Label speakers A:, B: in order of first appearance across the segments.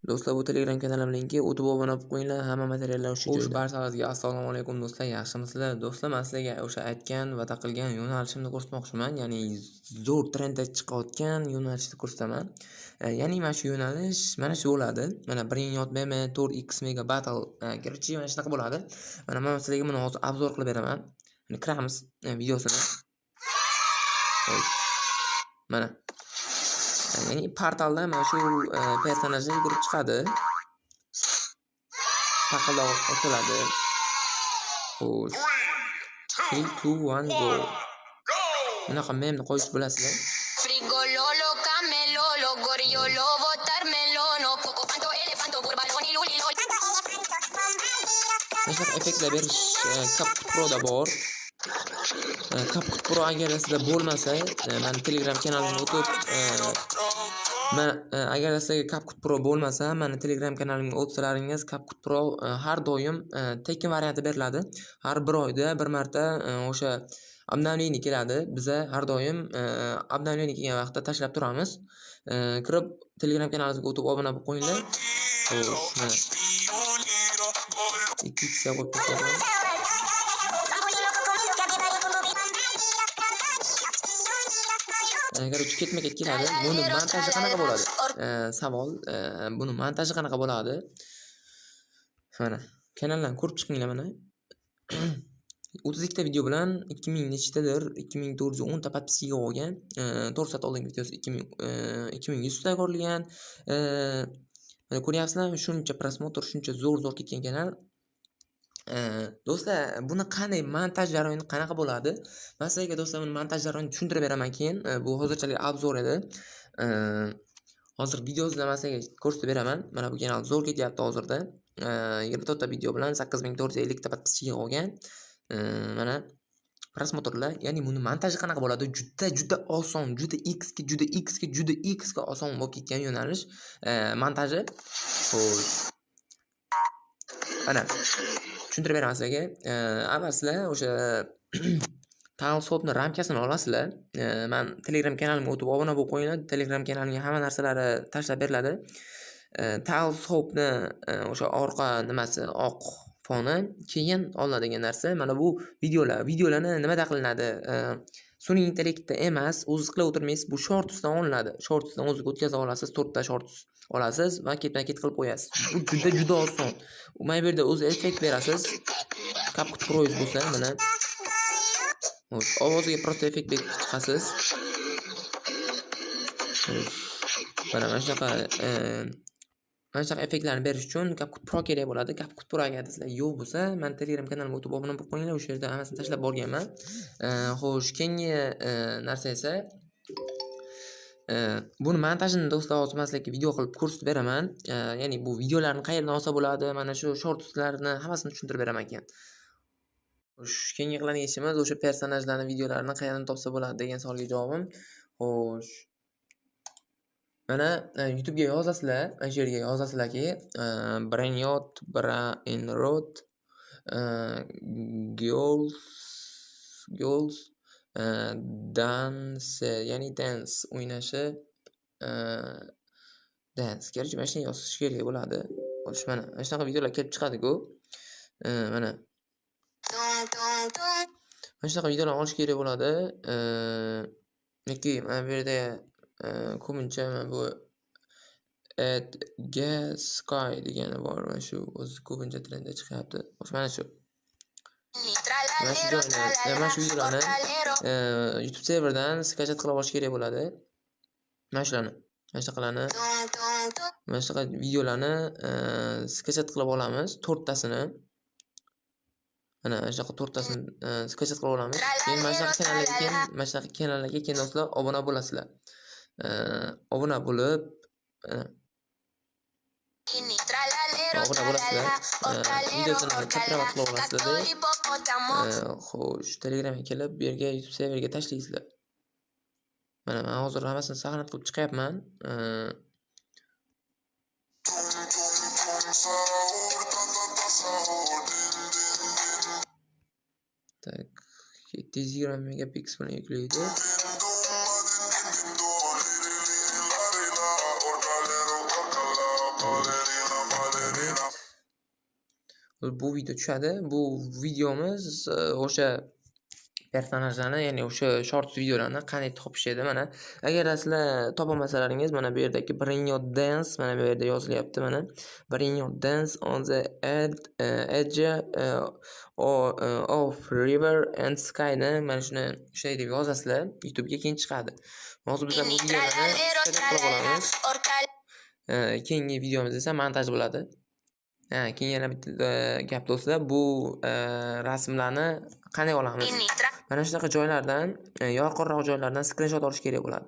A: Do'stlar, bu Telegram kanalim linki o'tib obuna bo'lib qo'yinglar, hamma materiallar o'sha joyda. Barchangizga assalomu alaykum do'stlar, yaxshimisizlar? Do'stlar, men sizlarga o'sha aytgan va taqilgan yo'nalishimni ko'rsatmoqchiman, ya'ni zo'r trendda chiqayotgan yo'nalishni ko'rsataman. Ya'ni mana shu yo'nalish mana shu bo'ladi. Mana Brainrot BM 4X Mega Battle kirchi mana shunaqa bo'ladi. Mana men sizlarga buni hozir obzor qilib beraman. Mana kiramiz videosini. Mana ya'ni portalda mana shu personajni yugurib chiqadi. Taqaloq otiladi. Xo'sh. 3 2 1 go. Bunaqa memni qo'yish bilasizlar.
B: Frigololo, camelolo, goriolo, botarmelono, coco panto, elefanto, burbaloni, lulilo.
A: Mana effektlar berish CapCut Pro'da bor. CapCut Pro agar sizda bo'lmasa, men Telegram kanalimga o'tib agar sizga CapCut Pro bo'lmasa, meni Telegram kanalimga o'tsalaringiz CapCut Pro har doim tekin varianti beriladi. Har bir oyda bir marta o'sha obnovleniya keladi. Biza har doim obnovleniya kelgan vaqtda tashlab turamiz. Kirib Telegram kanalimizga o'tib obuna bo'lib qo'yinglar. Xo'sh, mana 2x qo'yib qo'ydim. Agar ketma-ket keladi, buni montaji qanaqa bo'ladi? Savol, buni montaji qanaqa bo'ladi? Mana kanaldan ko'rib chiqinglar mana. 32 ta video bilan 2000 nechtadir 2410 ta podpiskaga olgan. 4 soat oldingi videosi 2100 ta ko'rilgan. Mana ko'ryapsizlar, shuncha prosmotr, shuncha zo'r ketgan kanal. Do'stlar, buni qanday montaj jarayoni qanaqa bo'ladi? Men sizlarga do'stlar buni montaj jarayonini tushuntirib beraman keyin. Bu hozirchalik obzor edi. Hozir video izlamaslarga ko'rsatib beraman. Mana bu kanal zo'r ketyapti hozirda. 24 ta video bilan 8450 ta podpiskaga olgan. Mana prosmotrlar, ya'ni buni montaji qanaqa bo'ladi? Juda oson, juda x ga oson bo'lib ketgan yo'nalish montaji. Xo'sh. Mana tushuntirib beraman sizlarga. Avval sizlar o'sha Talsopni ramkasini olasizlar. Men Telegram kanalimga o'tib obuna bo'lib qo'yinglar. Telegram kanalimga hamma narsalari tashlab beriladi. Talsopni o'sha orqa nimasi, oq foni keyin olinadigan narsa. Mana bu videolarni nimada qilinadi? Sun'iy intellektda emas, o'zingiz qilib o'tirmaysiz. Bu shortsdan olinadi. Shortsdan o'zingiz o'tkaza olasiz, 4 ta shorts olasiz va ketma-ket qilib qo'yasiz. Bu juda oson. Mana bu yerda o'zi effekt berasiz. CapCut Pro bo'lsa, mana ovoziga prosta effekt berib chiqasiz. Mana shunaqa effektlarni berish uchun CapCut Pro kerak bo'ladi. CapCut Pro agar sizlar yo'q bo'lsa, men Telegram kanalimga o'tib obuna bo'lib qo'yinglar, o'sha yerda hammasini tashlab borganman. Xo'sh, keyingi narsa esa buni montajini do'stlar hozir men sizlarga video qilib ko'rsatib beraman. Ya'ni bu videolarni qayerdan olsa bo'ladi, mana shu shortslarni hammasini tushuntirib beraman keyin. Xo'sh, keyingi qiladigan ishimiz o'sha personajlarning videolarini qayerdan topsa bo'ladi degan savolga javobim. Xo'sh. Mana YouTube ga yozasizlar, mana shu yerga yozasizlarki, Brainrot girls dance, ya'ni dance o'ynashi dance. Garchi mana shuni yozish kerak bo'ladi. Xo'sh, mana shunaqa videolar kelib chiqadi-ku. Mana shunaqa videolar olish kerak bo'ladi. Niki mana bu yerda ko'pincha bu Sky degani bor, mana shu o'zi ko'pincha trendda chiqyapti. Xo'sh, mana shu. Mana shu videolarni YouTube serverdan skачать qilib olish kerak bo'ladi. Mana shularni, mana shunaqa videolarni skачать qilib olamiz, 4 tasini. Mana shunaqa 4 tasini skачать qilib olamiz. Keyin mana shunaqa kanallarga keyin do'stlar obuna bo'lasizlar. Obuna bo'lib videosini kapirovat qilib olasizlar. Xo'sh, Telegramga kelib, bu yerga YouTube serverga tashlaysizlar. Mana men hozir hammasini saqlanib qilib chiqyapman. Tak, 720 megapiksel bilan yuklaydi. bu video tushadi. Bu videomiz o'sha personajlarni, ya'ni o'sha shorts videolarni qanday topish edi. Mana agar sizlar topolmasalaringiz, mana bu yerdagi bring your dance mana bu yerda yozilyapti. Mana bring your dance on the edge of river and sky ni mana shuni shay deb yozasizlar, YouTube'ga keyin chiqadi. Hozir biz bu videolarni qilib olamiz. Keyingi videomiz esa montaj bo'ladi. Keyin yana bitta gap do'stlar, bu rasmlarni qanday olamiz? Mana shunaqa joylardan, yorqinroq joylardan skrinshot olish kerak bo'ladi.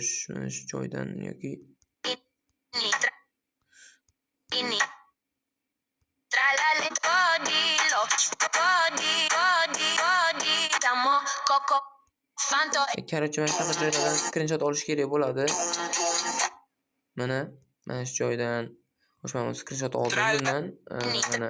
A: Shu joydan yoki Короче, mana shunaqa joylardan skrinshot olish kerak bo'ladi. Mana shu joydan mana skrinshot oldim bundan. Mana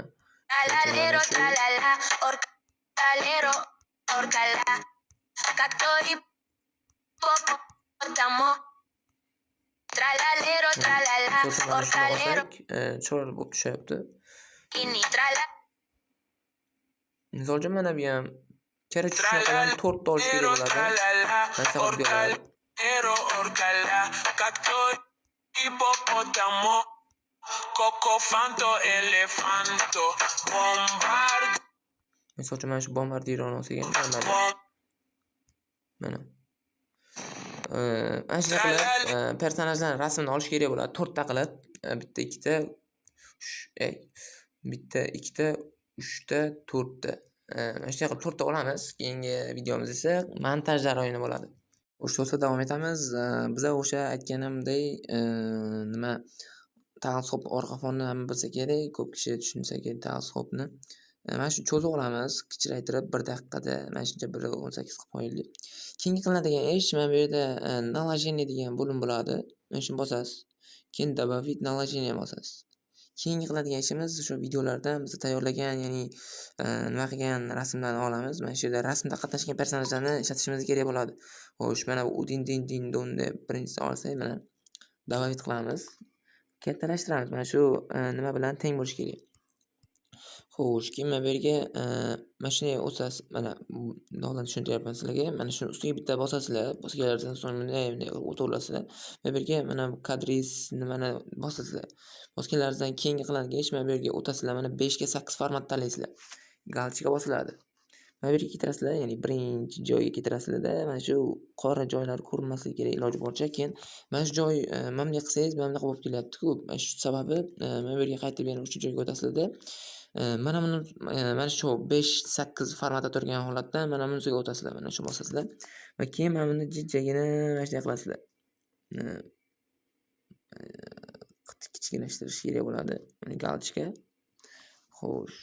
A: chiroyli bo'lib tushyapti. Misol uchun mana bu ham Короче, shunaqadan 4 ta olish kerak bo'ladi. Masalan, videolar. Misol uchun mana shu bombardiron olsak ham mana. Ana shunaqa qilib personajlarning rasmini olish kerak bo'ladi. 4 ta qilib, bitta, ikkita, bitta, ikkita, 3 ta, 4 ta. Mana shunday qilib 4 ta olamiz. Keyingi videomiz esa montaj jarayoni bo'ladi. O'sha do'stlar, davom etamiz. Biz o'sha aytganimdek, nima teleskop orqa fonini hamma bilsa kerak, ko'p kishi tushunsa kerak teleskopni. Mana shu cho'zib olamiz, kichraytirib 1 daqiqada mana shuncha 1.18 qilib qo'yaylik. Keyingi qilinadigan ish, mana bu yerda naложение degan bo'lim bo'ladi. Mana shuni bosasiz. Keyin добавить наложение bosasiz. Keyingi qiladigan ishimiz o'sha videolardan biz tayyorlagan, ya'ni nima qilgan rasmlarni olamiz. Mana shu yerda rasmda qatnashgan personajlarni ishlatishimiz kerak bo'ladi. Xo'sh, mana bu din din din don deb birinchisi olsak, mana добавить qilamiz. Kattalashtiramiz. Mana shu nima bilan teng bo'lishi kerak. Xo'sh, keyin mana bu yerga mana shunday o'sasiz. Mana bundan tushuntiryapman sizlarga. Mana shuni ustiga bitta bosasizlar. Bosganlardan so'ng bunday o'tavlasizlar. Mana bu yerga mana kadris nimani bosasizlar. Bosganlaringizdan keyingi qiladigan ish, mana bu yerga o'tasizlar. Mana 5 ga 8 format tanlaysizlar. Galchika bosiladi. Mana bu yerga keltirasizlar, ya'ni birinchi joyga keltirasizlar-da. Mana shu qora joylar ko'rinmasligi kerak iloji boricha. Keyin mana shu joy mana bunday qilsangiz, mana bunaqa bo'lib kelyapti-ku. Mana shu sababi mana bu yerga qaytib yana o'sha joyga o'tasizlar-da. Mana buni mana shu 5-8 formatda turgan holatda mana bunisiga o'tasizlar. Mana shu bosasizlar. Va keyin mana buni jajjagina mana shunday qilasizlar. Kichiklashtirish kerak bo'ladi. Mana galchka. Xo'sh,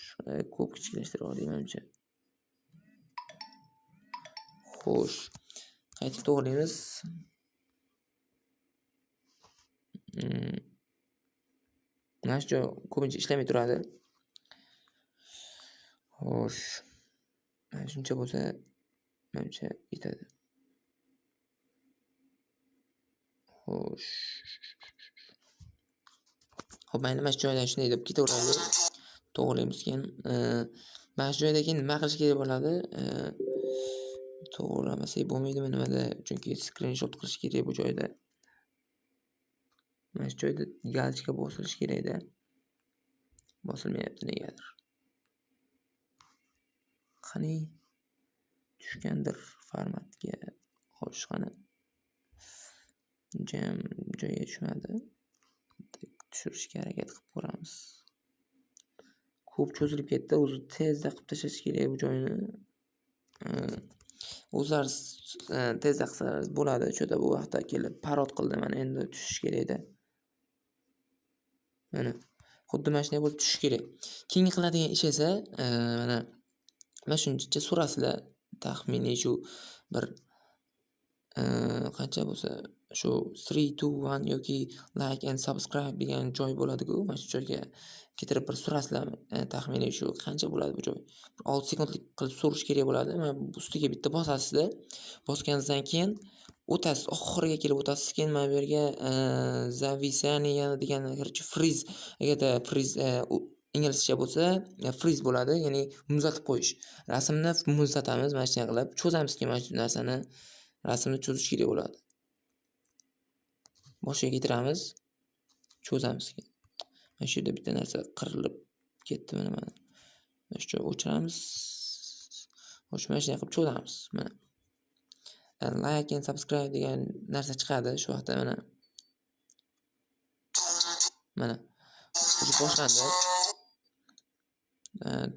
A: ko'p kichiklashtirib oldik menimcha. Xo'sh, qaytib to'g'rilaymiz. Mana shu ko'pincha ishlamay turadi. Xo'sh, mana shuncha bo'lsa, menimcha yetadi. Xo'sh. Xo'p, mayli, mana shu joydan shunday deb ketaveramiz. To'g'rilaymiz keyin. Mana shu joyda keyin nima qilish kerak bo'ladi? To'g'ramasak bo'lmaydimi nimada? Chunki skrinshot qilish kerak bu joyda. Mana shu joyda galchka bosilish kerak-da. Bosilmayapti negadir. Qani tushgandir formatga. Xo'sh, qani. Jam joyiga tushmadi. Tushirishga harakat qilib ko'ramiz. Ko'p cho'zilib ketdi, o'zi tezda qilib tashlash kerak bu joyni. O'zlariz tezda qilsangiz bo'ladi. Cho'ta bu vaqtda kelib parod qildi. Mana endi tushish kerak-da. Mana xuddi mana shunday bo'lib tushish kerak. Keyingi qiladigan ish esa mana shuncha so'rasizlar. Taxminiy shu bir qancha bo'lsa shu 3, 2, 1 yoki like and subscribe degan joy bo'ladi-ku. Mana shu joyga Keltirib bir surasizlar, taxminiy shu qancha bo'ladi bu joy? 6 sekundlik qilib surish kerak bo'ladi. Mana bu ustiga bitta bosasizlar. Bosganingizdan keyin o'tasiz, oxiriga kelib o'tasiz. Keyin mana bu yerga zavisание degan короче freeze, agarda freeze inglizcha bo'lsa freeze bo'ladi, ya'ni muzlatib qo'yish. Rasmni muzlatamiz mana shunday qilib, cho'zamizki mana shu narsani, rasmni cho'zish kerak bo'ladi. Boshiga keltiramiz, cho'zamiz. Mana shu yerda bitta narsa qirilib ketdi mana. Mana shu joyni o'chiramiz. Xo'sh, mana shunday qilib cho'zamiz. Mana. Like and subscribe degan narsa chiqadi shu vaqtda mana. Mana. Boshlandi.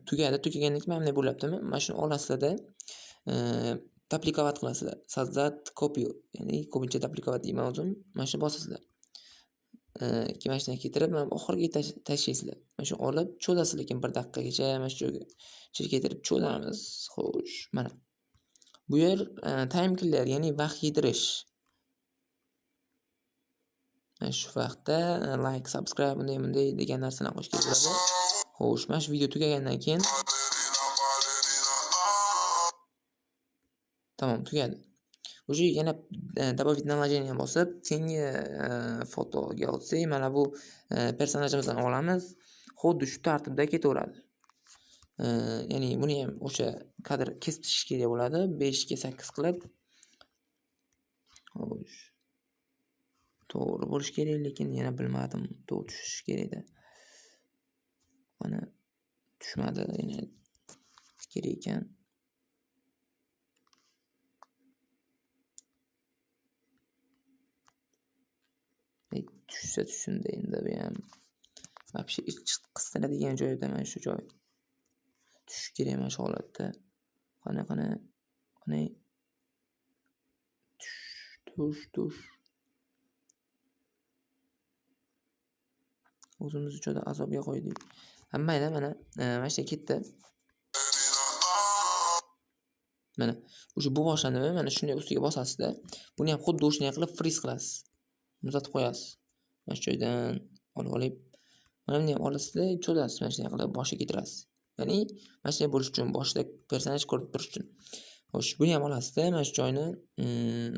A: Tugadi. Tugagandan keyin mana bunday bo'lyaptimi? Mana shuni olasizlar-da, duplikat qilasizlar. Sozdать копию, ya'ni ko'pincha duplikat deyman o'zim. Mana shuni bosasizlar. Keyin mana shunday keltirib, mana oxiriga tashlaysizlar. Mana shuni olib cho'zasiz, lekin 1 daqiqagacha mana shu joyga keltirib cho'zamiz. Xo'sh, mana. Bu yer time killer, ya'ni vaqt yedirish. Mana shu vaqtda like, subscribe bunday degan narsalarni qo'shish kerak bo'ladi. Xo'sh, mana shu video tugagandan keyin tamom, tugadi. Уже yana добавить наложение bosib, keyingi fotoga o'tsak, mana bu personajimizdan olamiz. Xuddi shu tartibda ketaveradi. Ya'ni buni ham o'sha kadr kesib tashlash kerak bo'ladi, 5 ga 8 qilib. Xo'sh. To'g'ri bo'lish kerak, lekin yana bilmadim, to'g'ri tushish kerak-da. Mana tushmadi, yana kerak ekan. Tushsa tushunda endi bu ham вообще qistiradigan joyda mana shu joy. Tushish kerak mana shu holatda. Qani. Tush. O'zimizni juda azobga qo'ydik. Hammayda mana shu ketdi. Mana o'sha bu boshlanadi, mana shunday ustiga bosasizda, buni ham xuddi o'shanday qilib freeze qilasiz. Muzlatib qo'yasiz. Mana shu joydan olib, mana buni ham olasizda, cho'zasiz, mana shunday qilib boshiga keltirasiz. Ya'ni mana shunday bo'lish uchun, boshida personaj ko'rib turish uchun. Xo'sh, buni ham olasizda, mana shu joyni,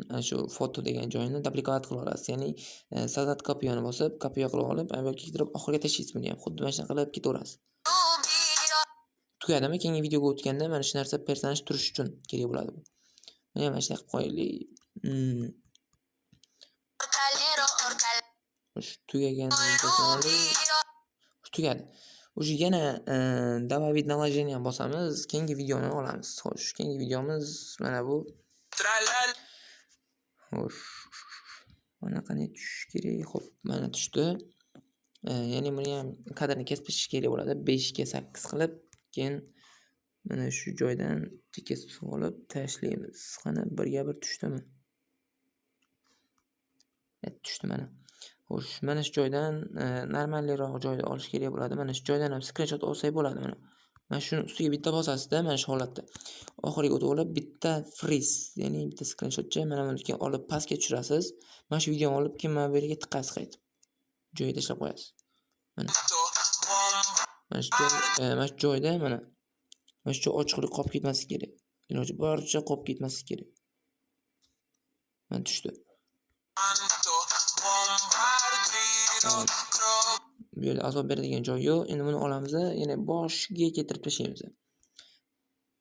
A: mana shu foto degan joyni duplikat qilib olasiz. Ya'ni sozdать kopiyani bosib, kopiya qilib olib, mana bu yerga keltirib oxiriga tashlaysiz buni ham. Xuddi mana shunday qilib ketaverasiz. Tugadimi? Keyingi videoga o'tganda mana shu narsa personaj turish uchun kerak bo'ladi bu. Mana ham mana shunday qilib qo'yaylik. Tugagan tugadi. O'sha yana добавить наложение bosamiz, keyingi videoni olamiz. Xo'sh, keyingi videomiz mana bu. Xo'sh. Mana qanday tushish kerak? Xo'p, mana tushdi. Ya'ni buni ham kadrni kesib tashlash kerak bo'ladi. 5 ga 8 qilib, keyin mana shu joydan kesib olib tashlaymiz. Qani 1 ga 1 tushdimi? Tushdi mana. Xo'sh, mana shu joydan normalroq joyda olish kerak bo'ladi. Mana shu joydan ham screenshot olsak bo'ladi mana. Mana shuni ustiga bitta bosasizda, mana shu holatda. Oxiriga o'tib olib, bitta freeze, ya'ni bitta screenshotcha mana bunga olib pastga tushirasiz. Mana shu videoni olib, keyin mana bu yerga tiqasiz qaytib. Joyiga tashlab qo'yasiz. Mana. Mana shu joyda mana shu ochiqlik qolib ketmasligi kerak. Iloji boricha qolib ketmasligi kerak. Mana tushdi. Bu yerda azob beradigan joy yo'q. Endi buni olamiz, yana boshiga keltirib tashlaymiz.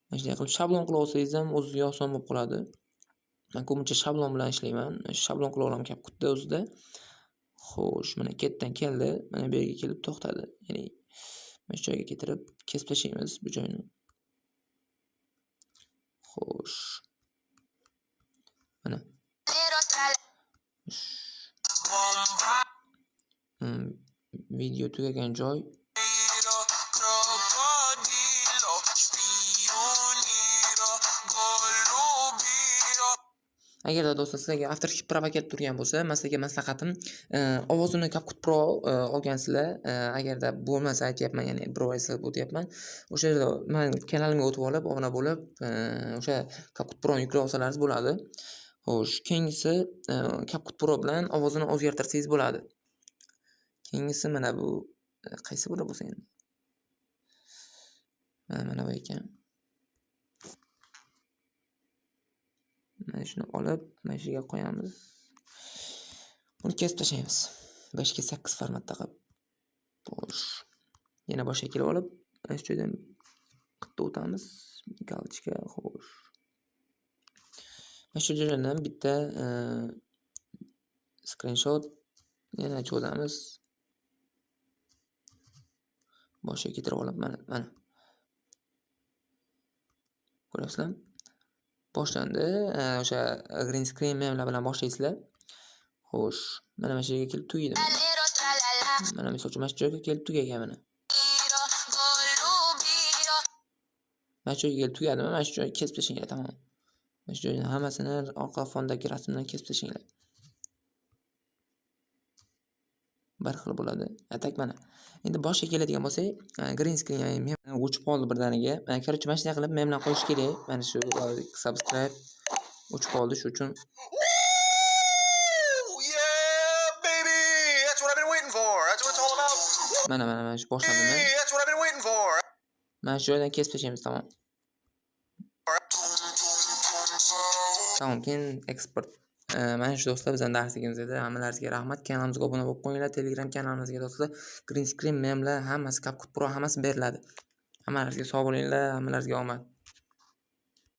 A: Mana shunday qilib shablon qilib olsangiz ham o'ziga oson bo'lib qoladi. Men ko'pincha shablon bilan ishlayman. Shablon qilib olaman CapCutda o'zida. Xo'sh, mana ketdan keldi. Mana bu yerga kelib to'xtadi. Ya'ni mana shu joyga keltirib kesib tashlaymiz bu joyni. Xo'sh. Mana. Video tugagan joy. Agarda do'stlar sizlarga After Effects Pro kelib turgan bo'lsa, men sizlarga maslahatim, ovozini CapCut Pro olgansizlar, agarda bo'lmasa aytyapman, ya'ni Browser bu deyapman. O'sha yerda men kanalimga o'tib olib, obuna bo'lib, o'sha CapCut Pro ni yuklab olsalaringiz bo'ladi. Xo'sh, keyingisi CapCut Pro bilan ovozini o'zgartirsangiz bo'ladi. Keyingisi mana bu qaysi biri bo'lsa endi? Mana bu ekan. Mana shuni olib, mana shu yerga qo'yamiz. Buni kesib tashlaymiz. 5 ga 8 formatda qilib. Xo'sh. Yana boshqa kelib olib, mana shu joydan qit'a o'tamiz. Galchka, xo'sh. Mana shu joydan bitta screenshot yana cho'zamiz. Boshqa keltirib olib, mana. Ko'ryapsizlar? Boshlandi. O'sha green screen memlar bilan boshlaysiz. Xo'sh, mana shu yerga kelib tugaydi. Mana misol uchun mana shu joyga kelib tugagan mana. Mana shu yerga kelib tugadimi? Mana shu joyni kesib tashlayman, tamom. Mana shu joyni hammasini orqa fondagi rasmdan kesib tashlayman. Bir xil bo'ladi. Atak mana. Endi boshqa keladigan bo'lsak, green screen mem o'chib qoldi birdaniga. Короче, mana shunday qilib memlar qo'yish kerak. Mana shu subscribe o'chib qoldi, shu uchun. Mana shu boshladimi? Mana shu joydan kesib tashlaymiz, tamom. Tamam, keyin eksport. Mana shu do'stlar bizning darsligimiz edi. Hammalaringizga rahmat. Kanalimizga obuna bo'lib qo'yinglar. Telegram kanalimizga do'stlar green screen memlar hammasi CapCut Pro hammasi beriladi. Hammalaringizga sog' bo'linglar, hammalaringizga omad.